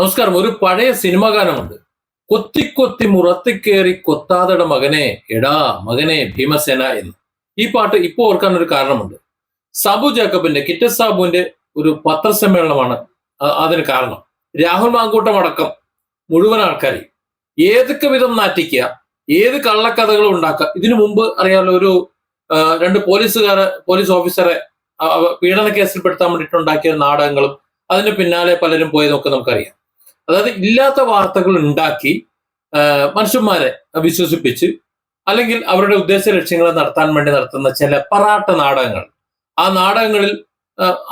നമസ്കാരം. ഒരു പഴയ സിനിമ ഗാനമുണ്ട്. കൊത്തി കൊത്തി മുറത്തിക്കേറി കൊത്താതട മകനെ എടാ മകനെ ഭീമസേന എന്ന്. ഈ പാട്ട് ഇപ്പോൾ ഓർക്കാൻ ഒരു കാരണമുണ്ട്. സാബു ജേക്കബിന്റെ കിറ്റസ് സാബുവിന്റെ ഒരു പത്രസമ്മേളനമാണ് അതിന് കാരണം. രാഹുൽ മാങ്കൂട്ടം അടക്കം മുഴുവൻ ആൾക്കാരെയും ഏതൊക്കെ വിധം നാറ്റിക്കുക, ഏത് കള്ളക്കഥകൾ ഉണ്ടാക്കുക. ഇതിനു മുമ്പ് അറിയാമല്ലോ, ഒരു രണ്ട് പോലീസ് ഓഫീസറെ പീഡന കേസിൽപ്പെടുത്താൻ വേണ്ടിയിട്ടുണ്ടാക്കിയ നാടകങ്ങളും അതിന് പിന്നാലെ പലരും പോയതൊക്കെ നമുക്കറിയാം. അതായത് ഇല്ലാത്ത വാർത്തകൾ ഉണ്ടാക്കി മനുഷ്യന്മാരെ വിശ്വസിപ്പിച്ച് അല്ലെങ്കിൽ അവരുടെ ഉദ്ദേശ ലക്ഷ്യങ്ങളെ നടത്താൻ വേണ്ടി നടത്തുന്ന ചില പറാട്ട നാടകങ്ങൾ. ആ നാടകങ്ങളിൽ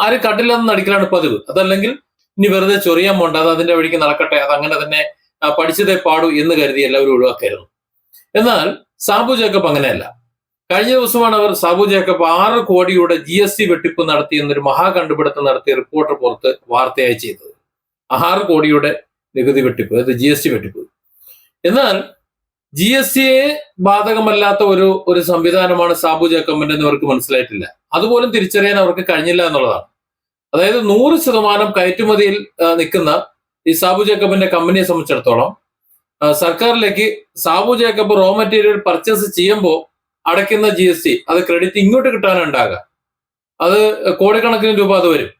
ആരും കണ്ടില്ലെന്ന് നടിക്കലാണ് പതിവ്. അതല്ലെങ്കിൽ ഇനി വെറുതെ ചൊറിയാൻ പോണ്ട, അത് അതിന്റെ വഴിക്ക് നടക്കട്ടെ, അത് അങ്ങനെ തന്നെ പഠിച്ചതേ പാടൂ എന്ന് കരുതി എല്ലാവരും ഒഴിവാക്കായിരുന്നു. എന്നാൽ സാബു ജേക്കബ് അങ്ങനെയല്ല. കഴിഞ്ഞ ദിവസമാണ് സാബു ജേക്കബ് 6 കോടിയുടെ GST വെട്ടിപ്പ് നടത്തി എന്നൊരു മഹാകണ്ടുപിടുത്തം നടത്തിയ റിപ്പോർട്ടർ പുറത്ത് വാർത്തയായി ചെയ്തത്. 6 കോടിയുടെ നികുതി വെട്ടിപ്പ്, അത് GST വെട്ടിപ്പ്. എന്നാൽ GSTയെ ബാധകമല്ലാത്ത ഒരു സംവിധാനമാണ് സാബു ജേക്കബിന്റെ എന്ന് അവർക്ക് മനസ്സിലായിട്ടില്ല. അതുപോലും തിരിച്ചറിയാൻ അവർക്ക് കഴിഞ്ഞില്ല എന്നുള്ളതാണ്. അതായത് 100% കയറ്റുമതിയിൽ നിൽക്കുന്ന ഈ സാബു ജേക്കബിന്റെ കമ്പനിയെ സംബന്ധിച്ചിടത്തോളം സർക്കാരിലേക്ക് Sabu Jacob raw material purchase ചെയ്യുമ്പോൾ അടയ്ക്കുന്ന GST അത് ക്രെഡിറ്റ് ഇങ്ങോട്ട് കിട്ടാനുണ്ടാകുക. അത് കോടിക്കണക്കിന് രൂപ അത് വരും.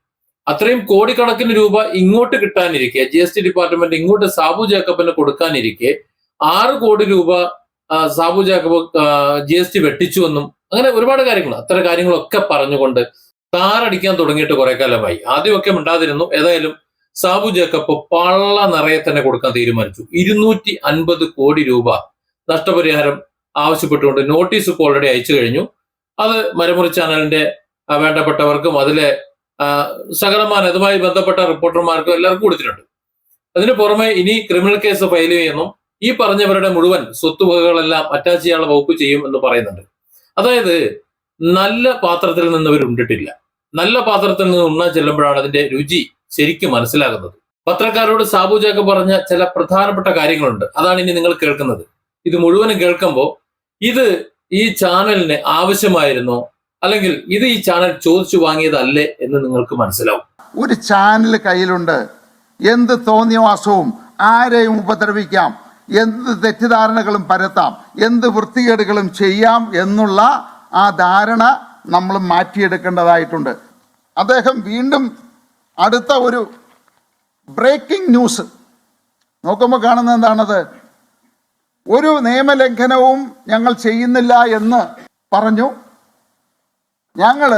അത്രയും കോടിക്കണക്കിന് രൂപ ഇങ്ങോട്ട് കിട്ടാനിരിക്കെ, GST ഡിപ്പാർട്ട്മെന്റ് ഇങ്ങോട്ട് സാബു ജേക്കബിന് കൊടുക്കാനിരിക്കെ 6 കോടി രൂപ സാബു ജേക്കബ് GST വെട്ടിച്ചു എന്നും അങ്ങനെ ഒരുപാട് കാര്യങ്ങൾ, അത്തരം കാര്യങ്ങളൊക്കെ പറഞ്ഞുകൊണ്ട് താറടിക്കാൻ തുടങ്ങിയിട്ട് കുറെ കാലമായി. ആദ്യമൊക്കെ മിണ്ടാതിരുന്നു. ഏതായാലും സാബു ജേക്കബ് പള്ള നിറയെ തന്നെ കൊടുക്കാൻ തീരുമാനിച്ചു. 250 കോടി രൂപ നഷ്ടപരിഹാരം ആവശ്യപ്പെട്ടുകൊണ്ട് നോട്ടീസ് ഇപ്പോൾ ഓൾറെഡി അയച്ചു കഴിഞ്ഞു. അത് മരമുറി ചാനലിന്റെ വേണ്ടപ്പെട്ടവർക്കും അതിലെ സകലമാന അതുമായി ബന്ധപ്പെട്ട റിപ്പോർട്ടർമാർക്കും എല്ലാവർക്കും കൊടുത്തിട്ടുണ്ട്. അതിന് പുറമെ ഇനി ക്രിമിനൽ കേസ് ഫയൽ ചെയ്യുന്നു. ഈ പറഞ്ഞവരുടെ മുഴുവൻ സ്വത്തുവകകളെല്ലാം അറ്റാച്ച് ചെയ്യാനുള്ള വകുപ്പ് ചെയ്യും എന്ന് പറയുന്നുണ്ട്. അതായത് നല്ല പാത്രത്തിൽ നിന്നവർ ഉണ്ടിട്ടില്ല. നല്ല പാത്രത്തിൽ നിന്ന് ഉണ്ണാൻ ചെല്ലുമ്പോഴാണ് അതിന്റെ രുചി ശരിക്കും മനസ്സിലാകുന്നത്. പത്രക്കാരോട് സാബു ജേക്കബ് പറഞ്ഞ ചില പ്രധാനപ്പെട്ട കാര്യങ്ങളുണ്ട്. അതാണ് ഇനി നിങ്ങൾ കേൾക്കുന്നത്. ഇത് മുഴുവനും കേൾക്കുമ്പോൾ ഇത് ഈ ചാനലിന് ആവശ്യമായിരുന്നോ, അല്ലെങ്കിൽ ഇത് ഈ ചാനൽ ചോദിച്ചു വാങ്ങിയതല്ലേ എന്ന് നിങ്ങൾക്ക് മനസ്സിലാവും. ഒരു ചാനൽ കയ്യിലുണ്ട്, എന്ത് തോന്നിയവാസവും ആരെയും ഉപദ്രവിക്കാം, എന്ത് തെറ്റിദ്ധാരണകളും പരത്താം, എന്ത് വൃത്തികേടുകളും ചെയ്യാം എന്നുള്ള ആ ധാരണ നമ്മൾ മാറ്റിയെടുക്കേണ്ടതായിട്ടുണ്ട്. അദ്ദേഹം വീണ്ടും അടുത്ത ഒരു ബ്രേക്കിംഗ് ന്യൂസ് നോക്കുമ്പോൾ കാണുന്നത് എന്താണത്? ഒരു നിയമലംഘനവും ഞങ്ങൾ ചെയ്യുന്നില്ല എന്ന് പറഞ്ഞു. ഞങ്ങൾ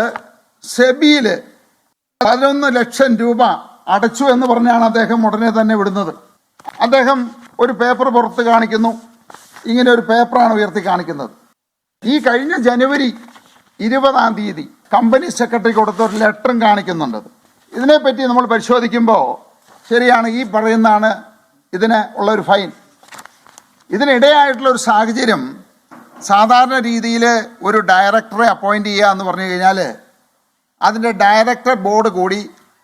സെബിയിൽ 11 ലക്ഷം രൂപ അടച്ചു എന്ന് പറഞ്ഞാണ് അദ്ദേഹം ഉടനെ തന്നെ വിടുന്നത്. അദ്ദേഹം ഒരു പേപ്പർ പുറത്ത് കാണിക്കുന്നു. ഇങ്ങനെ ഒരു പേപ്പറാണ് ഉയർത്തി കാണിക്കുന്നത്. ഈ കഴിഞ്ഞ ജനുവരി 20-ാം തീയതി കമ്പനി സെക്രട്ടറി കൊടുത്ത ഒരു ലെറ്ററും കാണിക്കുന്നുണ്ട്. ഇതിനെപ്പറ്റി നമ്മൾ പരിശോധിക്കുമ്പോൾ ശരിയാണ്, ഈ പറയുന്നതാണ് ഇതിന് ഉള്ള ഒരു ഫൈൻ. ഇതിനിടയായിട്ടുള്ള ഒരു സാഹചര്യം, സാധാരണ രീതിയിൽ ഒരു ഡയറക്ടറെ അപ്പോയിന്റ് ചെയ്യുക എന്ന് പറഞ്ഞു കഴിഞ്ഞാൽ അതിൻ്റെ ഡയറക്ടർ ബോർഡ് കൂടി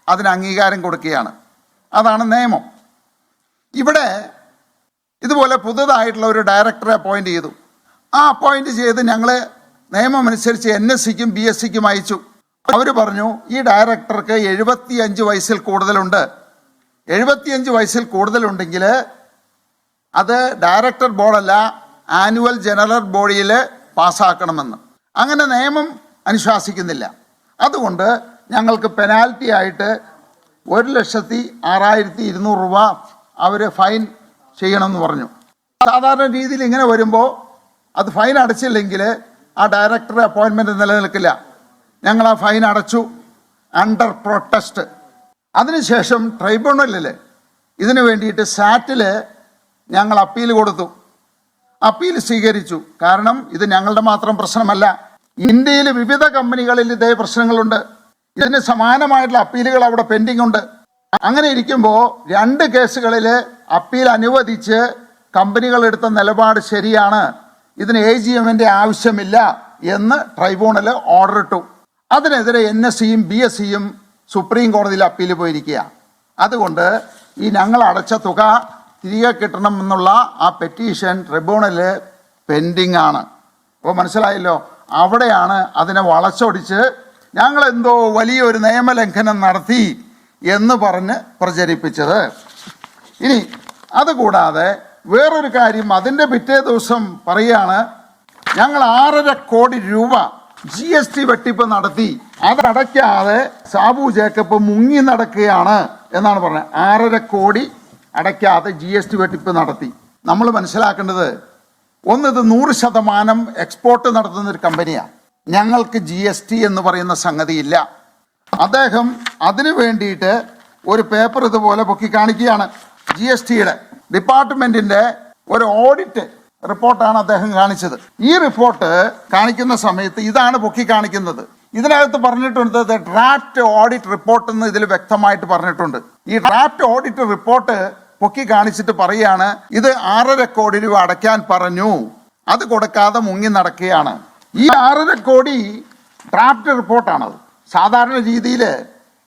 അതിന് അംഗീകാരം കൊടുക്കുകയാണ്. അതാണ് നിയമം. ഇവിടെ ഇതുപോലെ പുതുതായിട്ടുള്ള ഒരു ഡയറക്ടറെ അപ്പോയിന്റ് ചെയ്തു. ആ അപ്പോയിന്റ് ചെയ്ത് ഞങ്ങൾ നിയമമനുസരിച്ച് NSCക്കും BSCക്കും അയച്ചു. അവർ പറഞ്ഞു ഈ ഡയറക്ടർക്ക് 75 വയസ്സിൽ കൂടുതലുണ്ട്. 75 വയസ്സിൽ കൂടുതലുണ്ടെങ്കിൽ അത് ഡയറക്ടർ ബോർഡല്ല, ആനുവൽ ജനറൽ ബോഡിയിൽ പാസ്സാക്കണമെന്ന്. അങ്ങനെ നിയമം അനുശാസിക്കുന്നില്ല. അതുകൊണ്ട് ഞങ്ങൾക്ക് പെനാൽറ്റി ആയിട്ട് 1,06,200 രൂപ അവർ ഫൈൻ ചെയ്യണമെന്ന് പറഞ്ഞു. സാധാരണ രീതിയിൽ ഇങ്ങനെ വരുമ്പോൾ അത് ഫൈൻ അടച്ചില്ലെങ്കിൽ ആ ഡയറക്ടറുടെ അപ്പോയിൻമെൻറ്റ് നിലനിൽക്കില്ല. ഞങ്ങൾ ആ ഫൈൻ അടച്ചു അണ്ടർ പ്രൊട്ടസ്റ്റ്. അതിനുശേഷം ട്രൈബ്യൂണലിൽ ഇതിനു വേണ്ടിയിട്ട് സാറ്റിൽ ഞങ്ങൾ അപ്പീൽ കൊടുത്തു. അപ്പീൽ സ്വീകരിച്ചു. കാരണം ഇത് ഞങ്ങളുടെ മാത്രം പ്രശ്നമല്ല, ഇന്ത്യയിൽ വിവിധ കമ്പനികളിൽ ഇതേ പ്രശ്നങ്ങളുണ്ട്. ഇതിന് സമാനമായിട്ടുള്ള അപ്പീലുകൾ അവിടെ പെൻഡിങ് ഉണ്ട്. അങ്ങനെ ഇരിക്കുമ്പോൾ 2 കേസുകളിൽ അപ്പീൽ അനുവദിച്ച് കമ്പനികൾ എടുത്ത നിലപാട് ശരിയാണ്, ഇതിന് AGMന്റെ ആവശ്യമില്ല എന്ന് ട്രൈബ്യൂണൽ ഓർഡർ ഇട്ടു. അതിനെതിരെ NSCയും BSCയും സുപ്രീം കോടതിയിൽ അപ്പീൽ പോയിരിക്കുക. അതുകൊണ്ട് ഈ ഞങ്ങൾ അടച്ച തുക തിരികെ കിട്ടണം എന്നുള്ള ആ പെറ്റീഷൻ ട്രിബ്യൂണൽ പെൻഡിങ് ആണ്. അപ്പോൾ മനസ്സിലായല്ലോ, അവിടെയാണ് അതിനെ വളച്ചൊടിച്ച് ഞങ്ങളെന്തോ വലിയൊരു നിയമലംഘനം നടത്തി എന്ന് പറഞ്ഞ് പ്രചരിപ്പിച്ചത്. ഇനി അതുകൂടാതെ വേറൊരു കാര്യം, അതിൻ്റെ പിറ്റേ ദിവസം പറയുകയാണ്, ഞങ്ങൾ 6.5 കോടി രൂപ GST വെട്ടിപ്പ് നടത്തി, അതടയ്ക്കാതെ സാബു ജേക്കബ് മുങ്ങി നടക്കുകയാണ് എന്നാണ് പറഞ്ഞത്. 6.5 കോടി അടയ്ക്കാതെ GST വെട്ടിപ്പ് നടത്തി. നമ്മൾ മനസ്സിലാക്കേണ്ടത്, ഒന്ന്, ഇത് 100% എക്സ്പോർട്ട് നടത്തുന്ന ഒരു കമ്പനിയാണ്. ഞങ്ങൾക്ക് GST എന്ന് പറയുന്ന സംഗതിയില്ല. അദ്ദേഹം അതിനു വേണ്ടിയിട്ട് ഒരു പേപ്പർ ഇതുപോലെ പൊക്കി കാണിക്കുകയാണ്. GSTയുടെ ഡിപ്പാർട്ട്മെന്റിന്റെ ഒരു ഓഡിറ്റ് റിപ്പോർട്ടാണ് അദ്ദേഹം കാണിച്ചത്. ഈ റിപ്പോർട്ട് കാണിക്കുന്ന സമയത്ത് ഇതാണ് പൊക്കി കാണിക്കുന്നത്. ഇതിനകത്ത് പറഞ്ഞിട്ടുണ്ട് ഡ്രാഫ്റ്റ് ഓഡിറ്റ് റിപ്പോർട്ട് എന്ന് ഇതിൽ വ്യക്തമായിട്ട് പറഞ്ഞിട്ടുണ്ട്. ഈ ഡ്രാഫ്റ്റ് ഓഡിറ്റ് റിപ്പോർട്ട് പൊക്കി കാണിച്ചിട്ട് പറയാണ്, ഇത് 6.5 കോടി രൂപ അടയ്ക്കാൻ പറഞ്ഞു, അത് കൊടുക്കാതെ മുങ്ങി നടക്കുകയാണ്. ഈ 6.5 കോടി ഡ്രാഫ്റ്റ് റിപ്പോർട്ടാണത്. സാധാരണ രീതിയിൽ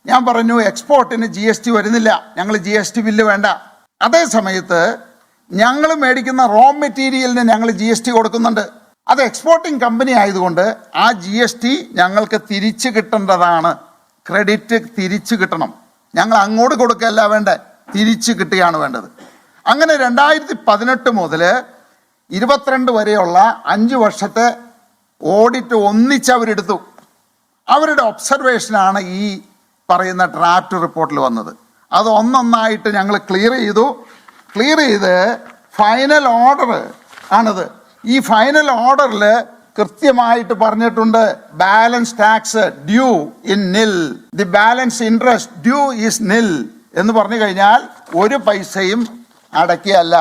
ഞാൻ പറഞ്ഞു എക്സ്പോർട്ടിന് GST വരുന്നില്ല, ഞങ്ങൾ GST ബില്ല് വേണ്ട. അതേ സമയത്ത് ഞങ്ങൾ മേടിക്കുന്ന റോ മെറ്റീരിയലിന് ഞങ്ങൾ GST കൊടുക്കുന്നുണ്ട്. അത് എക്സ്പോർട്ടിംഗ് കമ്പനി ആയതുകൊണ്ട് ആ GST ഞങ്ങൾക്ക് തിരിച്ചു കിട്ടേണ്ടതാണ്. ക്രെഡിറ്റ് തിരിച്ചു കിട്ടണം. ഞങ്ങൾ അങ്ങോട്ട് കൊടുക്കുകയല്ല വേണ്ടേ, തിരിച്ചു കിട്ടുകയാണ് വേണ്ടത്. അങ്ങനെ 2018 മുതൽ 22 വരെയുള്ള 5 വർഷത്തെ ഓഡിറ്റ് ഒന്നിച്ച് അവരെടുത്തു. അവരുടെ ഒബ്സർവേഷനാണ് ഈ പറയുന്ന ഡ്രാഫ്റ്റ് റിപ്പോർട്ടിൽ വന്നത്. അത് ഒന്നൊന്നായിട്ട് ഞങ്ങൾ ക്ലിയർ ചെയ്ത് ഫൈനൽ ഓർഡർ ആണിത്. ഈ ഫൈനൽ ഓർഡറിൽ കൃത്യമായിട്ട് പറഞ്ഞിട്ടുണ്ട്, ബാലൻസ് ടാക്സ് ഡ്യൂ ഇൻ നിൽ, the balance interest due is നിൽ എന്ന് പറഞ്ഞു കഴിഞ്ഞാൽ ഒരു പൈസയും അടയ്ക്കുകയല്ല.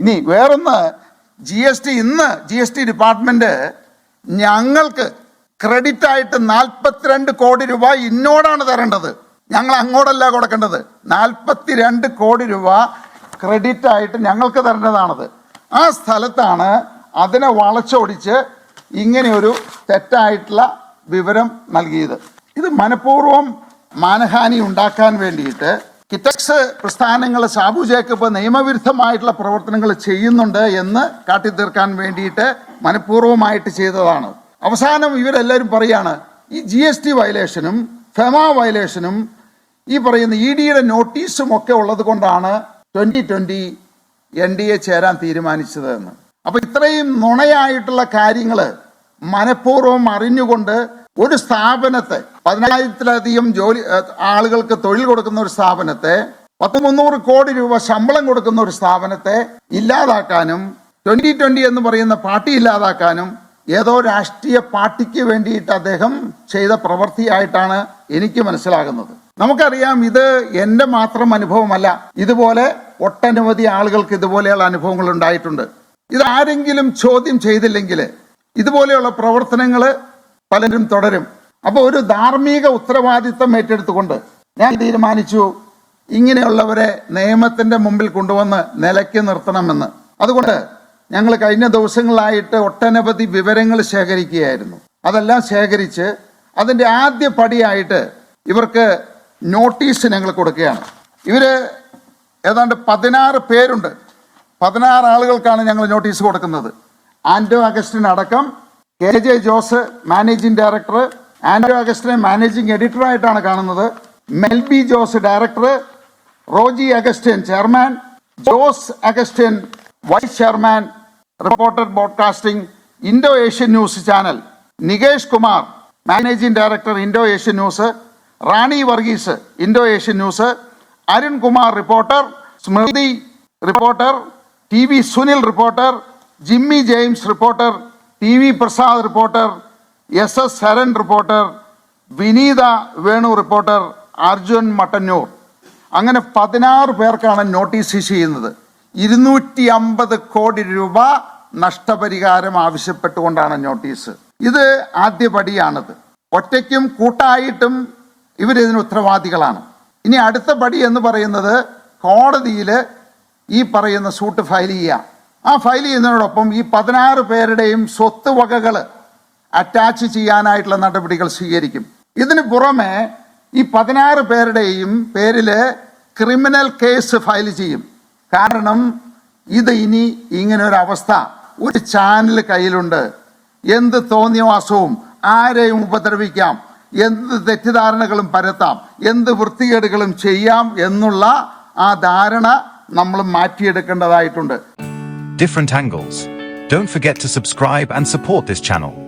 ഇനി വേറൊന്ന്, ഇന്ന് GST ഡിപ്പാർട്ട്മെന്റ് ഞങ്ങൾക്ക് ക്രെഡിറ്റ് ആയിട്ട് 42 കോടി രൂപ ഇന്നോടാണ് തരേണ്ടത്, ഞങ്ങൾ അങ്ങോട്ടല്ല കൊടുക്കേണ്ടത്. 42 കോടി രൂപ ക്രെഡിറ്റ് ആയിട്ട് ഞങ്ങൾക്ക് തരേണ്ടതാണത്. ആ സ്ഥലത്താണ് അതിനെ വളച്ചൊടിച്ച് ഇങ്ങനെയൊരു തെറ്റായിട്ടുള്ള വിവരം നൽകിയത്. ഇത് മനഃപൂർവ്വം മാനഹാനി ഉണ്ടാക്കാൻ വേണ്ടിയിട്ട് കിറ്റക്സ് പ്രസ്ഥാനങ്ങൾ സാബു ജേക്കബ് നിയമവിരുദ്ധമായിട്ടുള്ള പ്രവർത്തനങ്ങൾ ചെയ്യുന്നുണ്ട് എന്ന് കാട്ടിത്തീർക്കാൻ വേണ്ടിയിട്ട് മനഃപൂർവ്വമായിട്ട് ചെയ്തതാണ്. അവസാനം ഇവരെല്ലാവരും പറയാണ്, ഈ GST വയലേഷനും ഫെമ വയലേഷനും ഈ പറയുന്ന EDയുടെ നോട്ടീസും ഒക്കെ ഉള്ളത് കൊണ്ടാണ് 2020 NDA ചേരാൻ തീരുമാനിച്ചത് എന്ന്. അപ്പൊ ഇത്രയും നുണയായിട്ടുള്ള കാര്യങ്ങൾ മനഃപൂർവ്വം അറിഞ്ഞുകൊണ്ട് ഒരു സ്ഥാപനത്തെ, 10,000-ലധികം ആളുകൾക്ക് തൊഴിൽ കൊടുക്കുന്ന ഒരു സ്ഥാപനത്തെ, 300 കോടി രൂപ ശമ്പളം കൊടുക്കുന്ന ഒരു സ്ഥാപനത്തെ ഇല്ലാതാക്കാനും 2020 എന്ന് പറയുന്ന പാർട്ടി ഇല്ലാതാക്കാനും ഏതോ രാഷ്ട്രീയ പാർട്ടിക്ക് വേണ്ടിയിട്ട് അദ്ദേഹം ചെയ്ത പ്രവൃത്തിയായിട്ടാണ് എനിക്ക് മനസ്സിലാകുന്നത്. നമുക്കറിയാം, ഇത് എൻ്റെ മാത്രം അനുഭവമല്ല. ഇതുപോലെ ഒട്ടനവധി ആളുകൾക്ക് ഇതുപോലെയുള്ള അനുഭവങ്ങൾ ഉണ്ടായിട്ടുണ്ട്. ഇതാരെങ്കിലും ചോദ്യം ചെയ്തില്ലെങ്കിൽ ഇതുപോലെയുള്ള പ്രവർത്തനങ്ങൾ പലരും തുടരും. അപ്പോൾ ഒരു ധാർമ്മിക ഉത്തരവാദിത്തം ഏറ്റെടുത്തുകൊണ്ട് ഞാൻ തീരുമാനിച്ചു, ഇങ്ങനെയുള്ളവരെ നിയമത്തിൻ്റെ മുമ്പിൽ കൊണ്ടുവന്ന് നിലയ്ക്ക് നിർത്തണമെന്ന്. അതുകൊണ്ട് ഞങ്ങൾ കഴിഞ്ഞ ദിവസങ്ങളായിട്ട് ഒട്ടനവധി വിവരങ്ങൾ ശേഖരിക്കുകയായിരുന്നു. അതെല്ലാം ശേഖരിച്ച് അതിൻ്റെ ആദ്യ പടിയായിട്ട് ഇവർക്ക് നോട്ടീസ് ഞങ്ങൾ കൊടുക്കുകയാണ്. ഏതാണ്ട് 16 പേരുണ്ട്. 16 ആളുകൾക്കാണ് ഞങ്ങൾ നോട്ടീസ് കൊടുക്കുന്നത്. ആൻഡോ അഗസ്റ്റിൻ അടക്കം, KJ Jose managing director, Anto അഗസ്റ്റിനെ മാനേജിംഗ് എഡിറ്ററായിട്ടാണ് കാണുന്നത്, Melby Jose director, Roji Augustine chairman, Jose Augustine vice chairman, reporter broadcasting, Indo Asian news channel, Nikesh Kumar managing director Indo Asian news, Rani Varghese Indo Asian news, Arun Kumar reporter, Smruthi reporter, TV Sunil reporter, Jimmy James reporter, TV Prasad reporter, SS Sharan reporter, Vineetha Venu reporter, Arjun Mattannur. അങ്ങനെ 16 പേർക്കാണ് notice issue ചെയ്യുന്നത്. 250 കോടി രൂപ നഷ്ടപരിഹാരം ആവശ്യപ്പെട്ടുകൊണ്ടാണ് notice. ഇത് ആദ്യപടിയാണിത്. ഒറ്റയ്ക്കും കൂട്ടായിട്ടും ഇവരിതിന് ഉത്തരവാദികളാണ്. ഇനി അടുത്ത പടി എന്ന് പറയുന്നത് കോടതിയിൽ ഈ പറയുന്ന സൂട്ട് ഫയൽ ചെയ്യുക. ആ ഫയൽ ചെയ്യുന്നതിനോടൊപ്പം ഈ 16 പേരുടെയും സ്വത്ത് വകകൾ അറ്റാച്ച് ചെയ്യാനായിട്ടുള്ള നടപടികൾ സ്വീകരിക്കും. ഇതിന് പുറമെ ഈ 16 പേരുടെയും പേരിൽ ക്രിമിനൽ കേസ് ഫയൽ ചെയ്യും. കാരണം ഇത് ഇനി ഇങ്ങനൊരവസ്ഥ ഒരു ചാനൽ കയ്യിലുണ്ട്, എന്ത് തോന്നിയവാസവും ആരെയും ഉപദ്രവിക്കാം, എന്ത് തെറ്റിദ്ധാരണകളും പരത്താം, എന്ത് വൃത്തികേടുകളും ചെയ്യാം എന്നുള്ള ആ ധാരണ നമ്മൾ മാറ്റിയെടുക്കേണ്ടതായിട്ടുണ്ട്. Different angles. Don't forget to subscribe and support this channel.